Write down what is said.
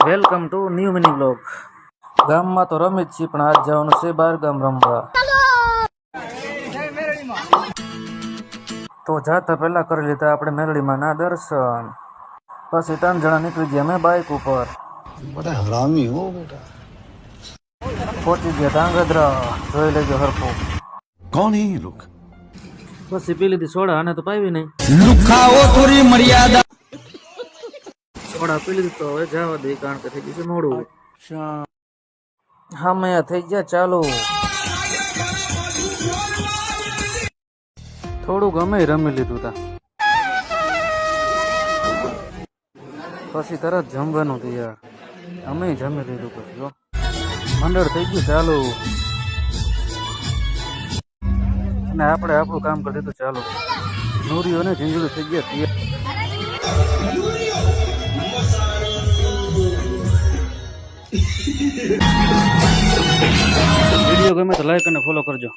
Welcome to new mini blog. ગામમાં તો રમી જ છીએ, પણ આજ જવાનું છે બહાર ગામ રમવા। તો જાતા પહેલા કરી લીધા આપણે મેલડીમાં ના દર્શન, પછી 3 જણા નીકળી ગયા મેં બાઇક ઉપર। बड़ा हरामी हो बेटा। પહોંચી ગયા ધાંગધ્રા, જોઈ લેજો હરખું। कौन है ये लोग? પછી પી લીધી સોડા, આને તો પાવી નહીં। लुखाओ थोड़ी मर्यादा। સોડા પી લીધી તો હવે જવા દે, કારણ કે થઈ ગયું છે મોડું। હા મેં થઈ ગયા ચાલુ। થોડુંક અમે રમી લીધું તા, પછી તરત જમવાનું તૈયાર, અમે જમી લીધું પછી હો। મંડળ થઈ ગયું ચાલુ, અને આપણે આપણું કામ કરી દીધું ચાલુ। નૂરીઓને ઝીંઝુડી થઈ ગયા તૈયાર। વિડીયો ગમે તો લાઈક અને ફોલો કરજો।